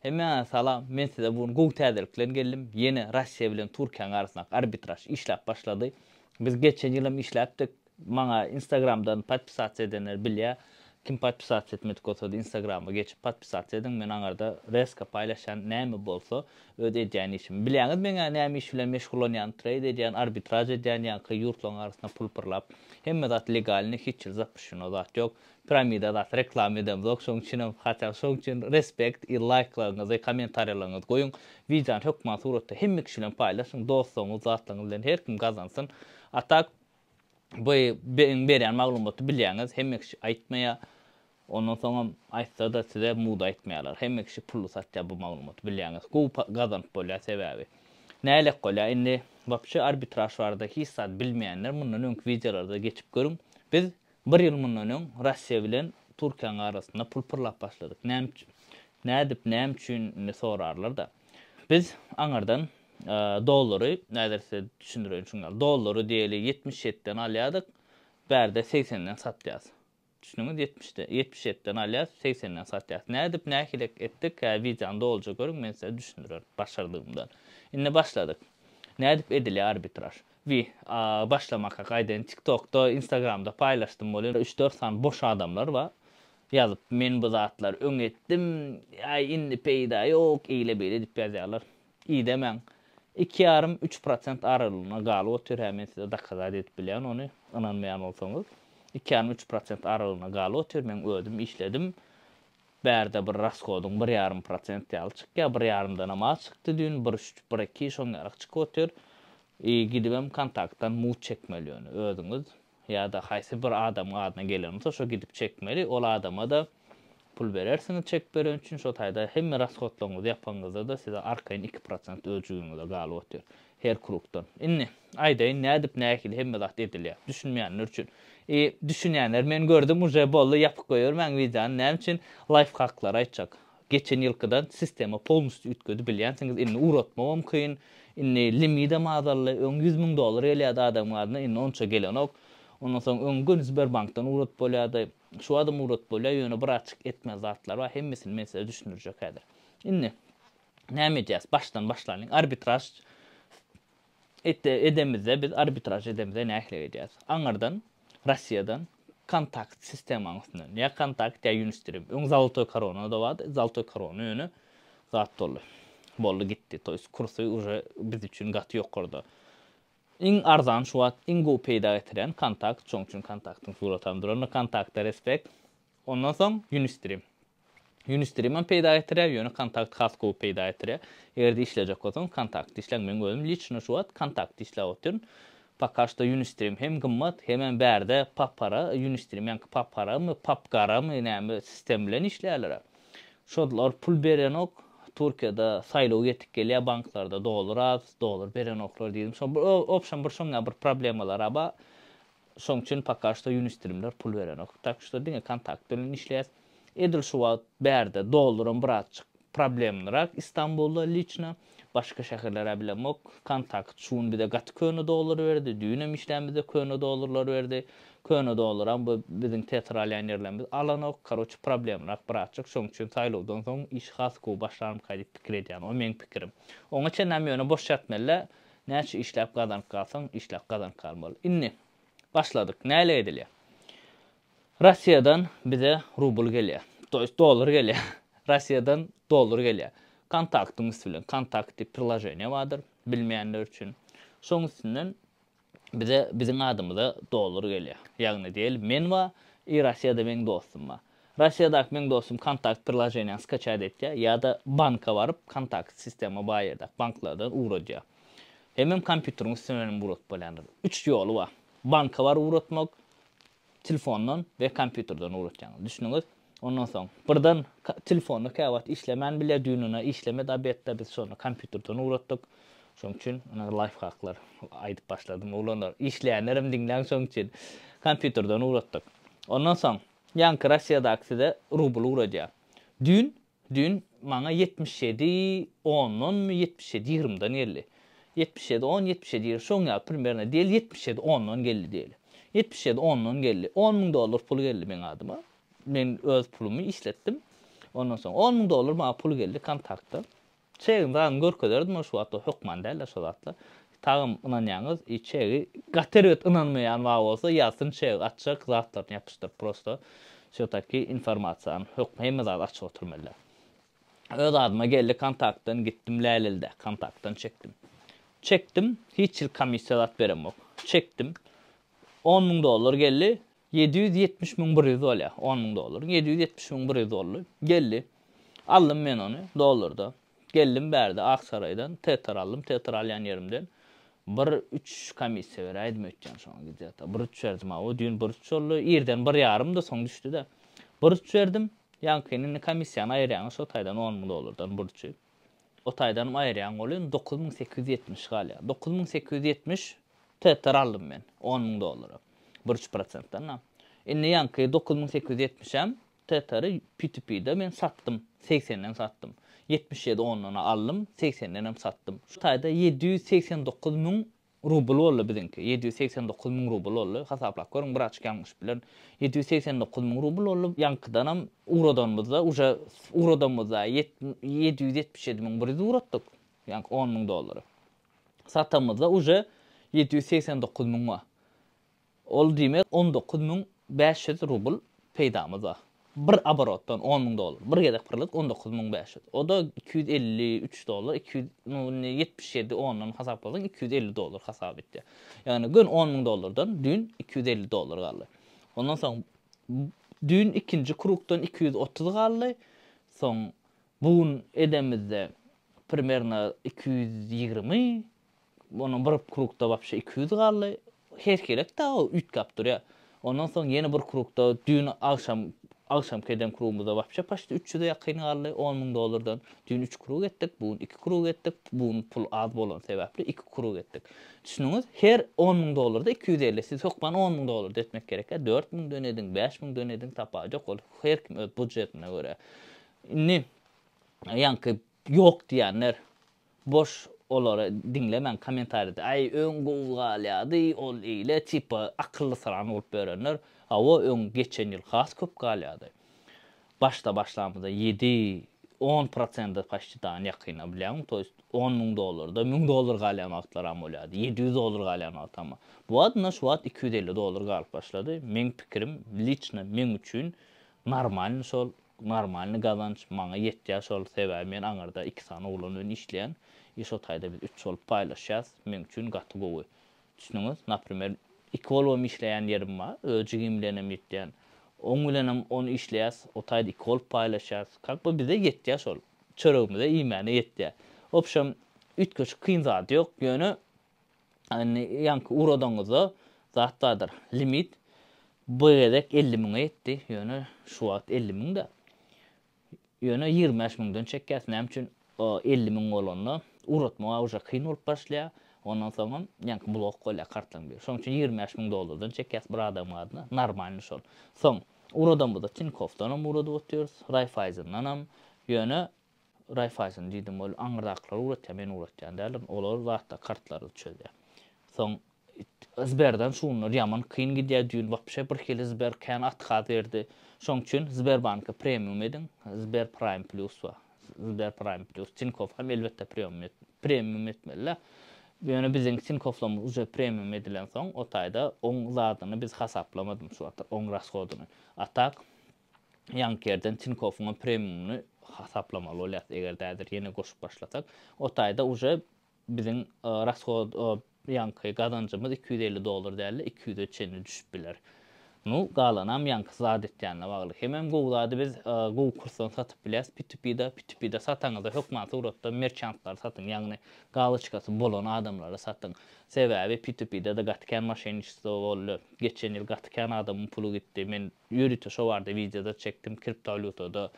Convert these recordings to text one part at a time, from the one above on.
Hemen salam, men size bunu gow täzeliklen geldim. Yeni Russiya bilen Türkiýanyň arasynda arbitraj işläp başlady. Biz geçen ýylym işläpdik. Maňa Instagramdan podpisasiýa edenler bilýär. Kim podpisasiýa etmedik bolsa Instagrama geçip podpisasiýa edin. Men aňarda reska paýlaşan näme bolsa öde edýän işim. Bilýäňiz men näme iş bilen meşgul bolýan, trade edýän, arbitraj edýän ýa-da ýurtlaryň arasynda pul pırlap. Hemme zat legalini hiç zapyşyny zat ýok. Piramida zat reklam edem zok. Şoň üçin hatda şoň üçin respekt, like-laryňyzy, kommentariýalaryňyzy goýun. Widan hökma suratda hemme kişi bilen paýlaşyň, dostlaryňyz, zatlaryňyz bilen her kim gazansyn. Atak bu berýän maglumaty bilýäňiz, hemme kişi aýtmaýa. Ondan soňra aýtsa da size muda aýtmaýarlar. Hemme kişi pully satýar bu maglumaty bilýäňiz. Gow gazanyp bolýar sebäbi. Näle bolýar? Indi wapşy arbitraj barada hiç zat bilmeýänler mundan öňki videolarda geçip görüň. Biz 1 ýyl mundan öň Russiya bilen Türkiýanyň arasynda pul pırlap başladyk. Näme üçin sorarlar da. Biz aňardan dollary näderse düşündirýän şuňal. Dollary diýeli 77-den alýadyk, berde 80-den satýas. Düşünüňiz 77-den alýas, 80-den satýas. Nähilek etdik? Videonda boljak görüň, men size düşündirýär başardygymdan. Indi başladyk. Nädip edilýär arbitraj? Başlamaka gaýdan TikTok'da, Instagram'da paýlaşdym bolýar. 3-4 san boş adamlar bar. Ýazyp men bu zatlar öň etdim. Indi peýda ýok, eýle beýle dip ýazýarlar. Demäň 2,5-3% aralygyna galyp otur. Hemen size dakazat edip bilýän onu inanmaýan bolsaňyz. 2,5% aralygyna galyp otur. Men ödüm, işledim. Berde bir raskodun 1,5% ýaly çykýar, 1,5-dan ama çykdy dün, 1,3-1,2 şoňlara çykyp otur. Gidibem kontaktdan mut çekmeli onu ödüňiz. Ya da haýsy bir adam adyna gelen bolsa şo gidip çekmeli. Ol adama da pul berersiňiz çek beren üçin. Şo taýda hemme raskodlaryňyzy ýapaňyzda da size arkaýyn 2% öjügiňize galyp otur. Her krukdan. Indi aýdaýyn nädip nähili hemme zat edilýär. Düşünmeýänler üçin. Düşünýänler men gördüm uje bolly ýapyp goýar. Men widan näme üçin life hacklar aýtjak. Geçen ýylkydan sistema polnustu ütgedi bilýänsiňiz. Indi uratmam kyn. Indi limida mazarly $100,000 elýär adam adyna indi onça gelen ok. Ondan soň öňgün Sberbankdan urat bolýardy. Şu adam urat bolýar, ýöne bir açyk etmez zatlar var. Hemmesini men size düşündirjek häzir. Indi näme edýäs? Başdan başlanyň. Arbitraj edemizde biz arbitraj edemizde nähile edýäs? Aňardan Russiýadan kontakt sistemasyny, ýa kontakt ýa Unistream. Öň Zaltoy Korona da bar. Zaltoy Korona ýöne zat bolly gitdi. Toýs kursy uje biz üçin gaty ýokarda. Iň arzan şu wagt iň gow peýda etiren kontakt, şoň üçin kontaktyň suratyny duran kontaktda respekt. Ondan soň Unistream peýda etire, ýöne kontakt has gow peýda etire. Egerde işlejek bolsaň kontakt işleňmen gözüm liçna şu wagt kontakt işläp otyryn. Pakaşda Unistream hem gymmat, hemen berde papara, Unistream ýa-da papara mı, papgara mı näme sistem bilen işlärler. Şollar pul beren ok, Türkiýede saýlaw getip gelýär, banklarda dollar beren oklar diýdim. Şo option bir şoňa bir problemalar aba. Şoň üçin pakaşda Unistreamler pul beren ok. Tak şo diňe kontakt bilen işläýär. Edil şu wagt berde dollarym birazçyk problemlirak İstanbulda liçna başka şäherlere bilen ok. Kontakt şuň bir de gaty köne dollar berdi. Düýnem işlemizde köne dollarlar berdi. Köne dollaram bu biziň teatralyan ýerlerimiz alan ok. Karoçy problemlirak birazçyk. Şoň üçin saýlawdan soň iş has gow başlarym kaýdyp pikir edýän. O meniň pikirim. Oňa çen näme ýöne boş ýatmaly. Näçe işläp gazanyp galsaň, işläp gazanyp galmaly. Indi başladyk. Näle edilýär? Russiýadan bize rubl gelýär. Toýst dollar gelýär. Russiýadan dollar gelýär. Kontaktyňyz bilen kontakt priложение bardyr bilmeýänler üçin. Şoň üstünden bize biziň adymyza dollar gelýär. Ýagny diýelim, men we Russiýada meň dostum bar. Russiýada meň dostum kontakt priложение skaçat etdi ýa-da banka baryp kontakt sistema baýerda banklardan uradýar. Hemem kompýuteriň üstünden urat bolýar. 3 ýoly bar. Banka bar uratmak, telefondan we kompýuterden uratýan. Düşünüňiz. Ondan soň birden telefonu käwat işlemen bile düýnüne işleme da betde biz şonu kompýuterden uratdyk. Şoň üçin life hacklar aýdyp başladym. Olanlar işleýänlerim diňlen şoň üçin kompýuterden uratdyk. Ondan soň ýanky Russiýada rubl uradýar. Dün maňa 77 10'dan 77 20'dan geldi. 77 10 77 20 şoňa primerne diýil 77 10'dan geldi diýil. 77 10'dan geldi. $10,000 pul geldi men adyma. Men öz pulumu işletdim. Ondan soň 10.000 dolar maňa pul geldi kontaktda. Çeýin zany görkezerdim şu wagtda hukman däl şu wagtda. Tagım inanýaňyz, içeri gaterbet inanmaýan wagt bolsa ýazsyn çeýik açyk zatlaryny ýapyşdyr prosto. Şu taki informasiýany hukmy zat açyk oturmalylar. Öz adıma geldi kontaktdan gittim Lälilde kontaktdan çekdim. Hiç il komissiýat beremok. Çekdim. 10.000 dolar geldi. 770.000 100 bolýar. 10.000 dolar. 770.000 100 dolar geldi. Aldım men onu dolarda. Geldim berdi Aksaray'dan tetar aldım. Tetar alýan yerimden. 3 komissiýa beräýdim ötýän şoňa gidýär. 3 berdim o düň 3 boldy. Ýerden 1,5 da soň düşdi-de. 3 berdim. Ýankyny komissiýany aýrýan şo taýdan 10.000 dolardan 3. O taýdan aýrýan bolýan 9.870 galýa. 9.870 tetar aldım men 10.000 dolara. 1%'dan. Indi ýanky 9.870 tetary P2P'de men sattım. 80'den sattım. 77 10'una aldım. 80'den hem sattım. Şu taýda 789.000 rubl boldy bizinki. 789.000 rubl boldy. Hasaplap görüň bir açyk ýalňyş bilen 789.000 rubl boldy. Ýankydan hem urodonmyzda, uja urodonmyzda 777.000 uratdyk. Ýanky 10.000 dolary. Satamyzda uja 789.000 wa. Ol diýmek 19.500 rubl peýdamyz var. Bir aborotdan 10.000 dolar. Bir gedek pırlık 19.500. O da 253 dolar, 277 ondan hasaplasan 250 dolar hasap etdi. Yani gün 10.000 dolardan dün 250 dolar galdy. Ondan soň dün ikinci kurukdan 230 galdy. Soň bugün edemizde primerna 220. Onun bir kurukda wapşa 200 galdy. Herkelek da o ütkap durýar. Ondan soň yeni bir kurukda dün akşam kedem kurumuzda wapşa paşda 300'e ýakyn galdy 10.000 dolardan. Dün 3 kuruk etdik, bugün 2 kuruk etdik. Bugün pul az bolan sebäpli 2 kuruk etdik. Düşünüňiz, her 10.000 dolarda 250. Siz hokman 10.000 dolar etmek gerek. 4.000 dönedin, 5.000 dönedin tapajak ol. Her kim öz budjetine göre. Indi ýanky ýok diýenler boş olara dinlemen komentarda ay öň gowy galýady, ol ile tipa akylly saran bolup berenler. Hawa öň geçen ýyl has köp galýady. Başlamyzda 7-10% paşçydan ýakynna bilen, to есть 10.000 dolarda 1.000 dolar galýan wagtlar am bolýady. 700 dolar galýan wagt ama. Bu adna şu wagt 250 dolar galyp başlady. Men pikirim liçna men üçin normal şol normalny gazanç maňa ýetýär şol sebäbi men aňarda 2 sany oglan öň işleýän. Ýa-şo taýda biz 3 bolup paýlaşýas. Men üçin gaty gowy. Düşünüňiz, napример, 2 bolup işleýän yerim bar, öjigim bilenem ýetýän. Oň bilenem onu işleýäs, o taýda 2 bolup paýlaşýas. Kakby bize ýetýär şol. Çöregimize iýmany ýetýär. Opşam ütköç kyn zat ýok. Ýöne ýanky urodoňyza zatdadyr limit. Bu gedek 50.000 ýetdi. Ýöne şu wagt 50.000 da. Ýöne 25.000-den çekýäs. Näme üçin 50.000 bolanda uratma uja kyn bolup başlaýar. Ondan soň ýanky blok golýar kartlaň bir. Şoň üçin 25.000 dolardan çekýäs bir adam adyna normal şol. Soň urodonmyzda Tinkoffdan urady otýarys, Raiffeisendan ham ýöne Raiffeisen diýdim ol aňyrdaklar uratýar, men uratýan däl, olar wagtda kartlary çözýär. Soň Sberden şunlar ýaman kyn gidýär, dün wapşa bir kele Sber kan atga berdi. Şoň üçin Sberbanka premium edin, Sber Prime Plus wa. Sber Prime Plus Tinkoff ham elbetde premium etmeliler. Ýöne biziň Tinkofflamyz uja premium edilen soň o taýda oň zadyny biz hasaplamadym şu wagtda oň rashodyny. Atak ýankerden Tinkoffyň premiumny hasaplamaly bolýar. Eger dädir ýene goşup başlasak, o taýda uja biziň rashod ýanky gazanjymyz 250 dolar däl, 200'e çenli düşüp biler. Nu galanam ýanky zat etýänle bagly. Hemem gowlady biz gow kursdan satyp bilýäs. P2P'de sataňyzda hökümet uratda merchantlar satyň, ýagny galyçkasy bolan adamlara satyň. Sebäbi P2P'de de gatkan maşençisi boldy. Geçen ýyl gatkan adamyň pulu gitdi. Men ýürüte şo barda videoda çekdim. Kriptovalyutada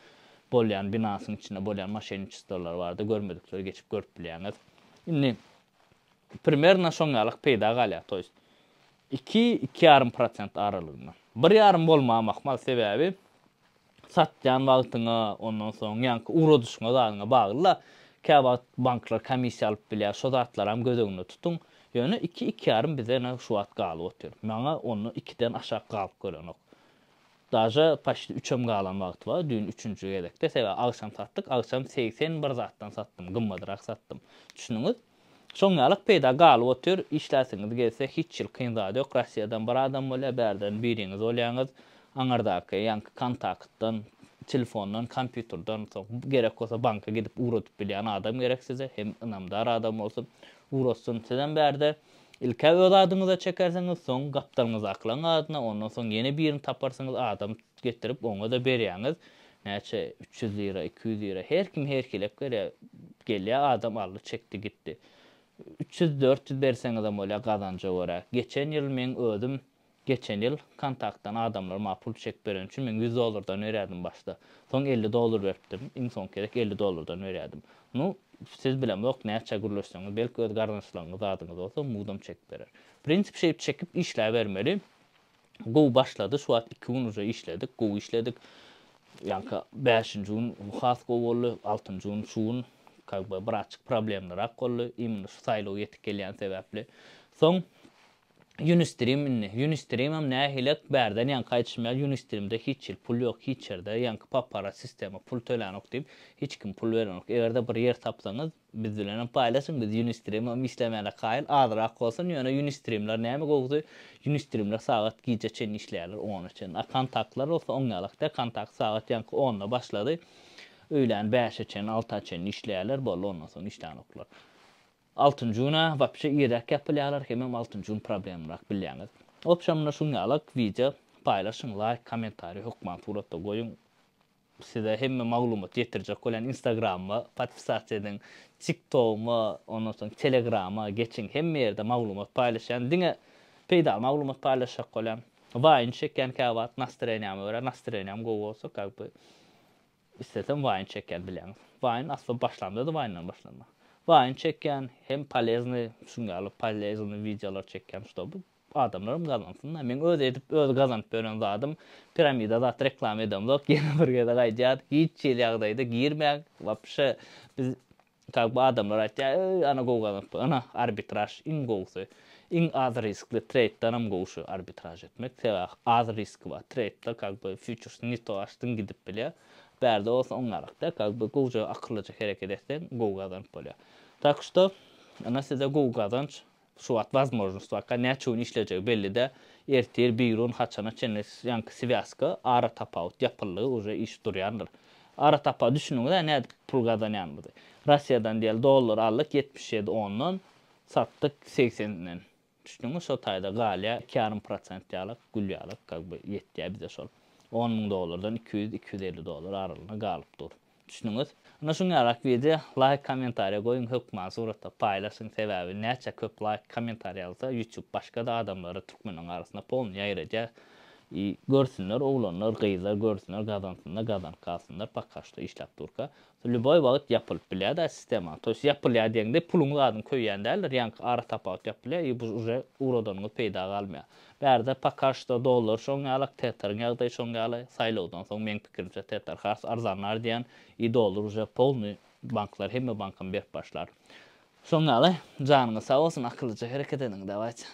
bolýan binasyň içinde bolýan maşençisiler bardy. Görmedikleri geçip görüp bilýäňiz. Indi primerna şoňalyk peýda galýar. To есть 2-2,5% aralygynda. 1,5 bolmamak mal sebäbi satýan wagtyňa, ondan soň ýanky urodyşyňa zadyňa bagly. Käbä banklar komissiýa alyp bilýär, şo zatlar hem gözüňde tutuň. Ýöne 2-2,5 bize şu wagt galyp otýar. Maňa onu 2-den aşağı galyp görenok. Daja paşlı 3'em galan wagt var. Dün 3-nji gedekde. Sebä agşam satdyk. Agşam 81 zatdan sattım. Gymmadyrak sattım. Düşünüňiz. Şoňalyk peýda galyp otur. İşläsiňiz gelse hiç ýyl kynzady ýok. Russiýadan bir adam bola, bärden biriňiz bolýaňyz. Aňardaky ýanky kontaktdan, telefondan, kompýuterden gerek bolsa banka gidip uratyp bilýän adam gerek size. Hem ynamdar adam bolsun, urasyn sizden bärde. İlk öz adyňyza çekersiňiz, soň gapdalyňyzy aklaň adyna, ondan soň ýene birini taparsyňyz, adam getirip oňa da berýäňiz. Näçe 300 lira, 200 lira, her kim herkilep gelýär, adam aldy, çekdi, gitdi. 300-400 berseňiz hem bolýar gazanjy wara. Geçen ýyl men özüm geçen ýyl kontaktdan adamlar ma pul çek beren üçin men $100 öýrädim başda. Soň $50 berdim. Iň soň kerek $50 öýrädim. Nu siz bilen yok näçe gürleşseňiz belki öz gardançlaryňyz adyňyz bolsa mudam çek berer. Prinsip şeýip çekip işlä bermeli. Gow başlady, şu wagt 2 gün uje işledik, gow işledik. Ýanky 5-nji gün has gow boldy, 6-njy gün şu gün bir açyk problemler boldy, imni saýlaw ýetip gelýän sebäpli. Soň Unistream'im nähilek bärden ýanky aýtşmaýar, Unistream'de hiç ýyl pul ýok, hiç ýerde ýanky papara sistema pul tölenok diýip hiç kim pul berenok. Egerde bir ýer tapsaňyz biz bilen paýlaşyň, biz Unistream'im işlemäle gaýl azyrak bolsun, ýöne Unistream'ler näme gowdy? Unistream'ler sagat giýje çen işleýärler, onu çen. Kontaktlar bolsa oňalykda kontakt sagat ýanky 10-da başlady. Öýlen 5-e çen, 6-a çen işleýärler, bol ondan soň işlänoklar. 6-njy güne wapşe ýerek ýapylýarlar, hemem 6-njy gün problemler bilýäňiz. Opşamna şuňalyk video paýlaşyň, like, kommentary, hukman suratda goýun. Size hemme maglumat ýetirjek bolan Instagram'a, podpisasiýa ediň, TikTok'ma, ondan soň Telegram'a geçiň, hemme ýerde maglumat paýlaşan, diňe peýda maglumat paýlaşak bolan. Waýyn çeken käwat nastreniýamy görä, nastreniýam gowy bolsa, käwpi istesem waýyn çeken bilýäňiz. Waýyn asla başlandy da waýyndan başlanma. Waýyn çeken hem polezny, şuňaly polezny videolar çeken şobu adamlarym gazansynlar. Men öz edip öz gazanyp beren zadım piramida zat reklam edem zok ýene bir gede gaýjat hiç ýagdaýda girmäk wapşe biz käwpi adamlar aýtýar ana gow gazanyp ana arbitraj iň gowsy iň az riskli trade'danam gowşy arbitraj etmek sebäp az risk bar trade'da käwpi futures nito açdyn gidip bilýär bärde bolsa oňarykda käwpi gowja akyllyca hereket etsen gow gazanyp bolýar. Tak что ana size gow gazanç şu wagt возможность waka näçe gün işlejek belli de ertir bir gün haçana çenes ýanky связка ara tapaut ýapyldy uje iş durýandyr. Ara tapa düşünüňiz näde pul gazanýandy. Russiýadan diýel dollar aldyk 77 10-dan satdyk 80-den. Düşünüňiz şo taýda galya 2,5% ýalyk gülýalyk käwpi ýetdi bize şol. $10,000 $200-250 aralygyna galyp dur. Düşünüňiz. Ana şuňalyk video like, kommentariýa goýun, hukman suratda paýlaşyň sebäbi näçe köp like, kommentariýa alsa YouTube başga da adamlara türkmeniň arasynda polny ýaýrajak. Görsünler, oglanlar, gyzlar görsünler, gazansynlar, gazan kalsynlar, pakaşda işläp durka. Любой wagt ýapylyp bilýär da sistema. Toş ýapylýar diýende puluňyz adyny köýýän däller, ýanky ara tapaut ýapylýar, bu uje urodanyňyz peýda galmaýar. Bärde pakaşda dollar şoňalyk tetariň ýagdaý şoňaly saýlawdan soň men pikirimçe tetar has arzanlar diýen dollar uje polny banklar hemme bankan berip başlar. Şoňaly janyňyz sag bolsun, akyllyca hereket ediň, dawajy.